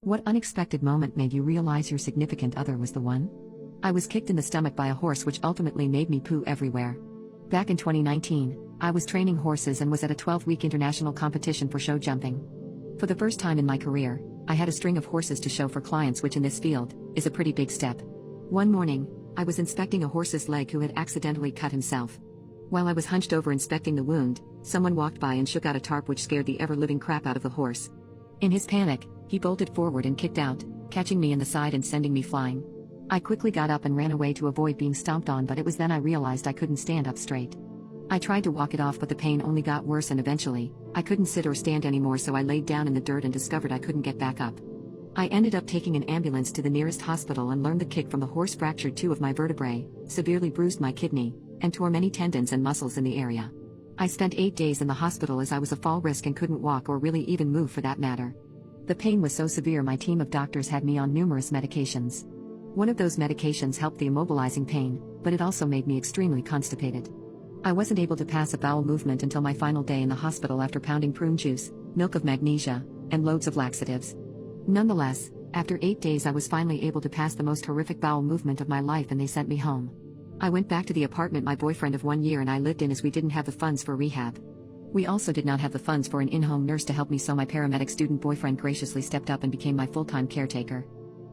What unexpected moment made you realize your significant other was the one? I was kicked in the stomach by a horse, which ultimately made me poo everywhere. Back in 2019, I was training horses and was at a 12-week international competition for show jumping. For the first time in my career, I had a string of horses to show for clients, which in this field is a pretty big step. One morning, I was inspecting a horse's leg who had accidentally cut himself. While I was hunched over inspecting the wound, someone walked by and shook out a tarp, which scared the ever-living crap out of the horse. In his panic, he bolted forward and kicked out, catching me in the side and sending me flying. I quickly got up and ran away to avoid being stomped on, but it was then I realized I couldn't stand up straight. I tried to walk it off, but the pain only got worse, and eventually, I couldn't sit or stand anymore, so I laid down in the dirt and discovered I couldn't get back up. I ended up taking an ambulance to the nearest hospital and learned the kick from the horse fractured 2 of my vertebrae, severely bruised my kidney, and tore many tendons and muscles in the area. I spent 8 days in the hospital as I was a fall risk and couldn't walk or really even move for that matter. The pain was so severe my team of doctors had me on numerous medications. One of those medications helped the immobilizing pain, but it also made me extremely constipated. I wasn't able to pass a bowel movement until my final day in the hospital after pounding prune juice, milk of magnesia, and loads of laxatives. Nonetheless, after 8 days I was finally able to pass the most horrific bowel movement of my life, and they sent me home. I went back to the apartment my boyfriend of 1 year and I lived in, as we didn't have the funds for rehab. We also did not have the funds for an in-home nurse to help me, so my paramedic student boyfriend graciously stepped up and became my full-time caretaker.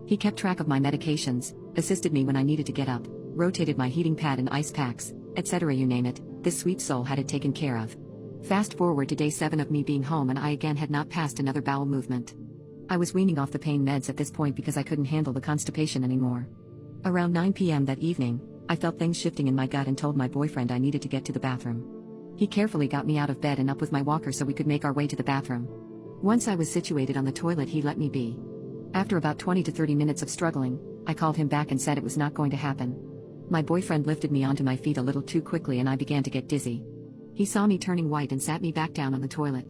He kept track of my medications, assisted me when I needed to get up, rotated my heating pad and ice packs, etc. You name it, this sweet soul had it taken care of. Fast forward to day 7 of me being home, and I again had not passed another bowel movement. I was weaning off the pain meds at this point because I couldn't handle the constipation anymore. Around 9 p.m. that evening, I felt things shifting in my gut and told my boyfriend I needed to get to the bathroom. He carefully got me out of bed and up with my walker so we could make our way to the bathroom. Once I was situated on the toilet, he let me be. After about 20 to 30 minutes of struggling, I called him back and said it was not going to happen. My boyfriend lifted me onto my feet a little too quickly and I began to get dizzy. He saw me turning white and sat me back down on the toilet.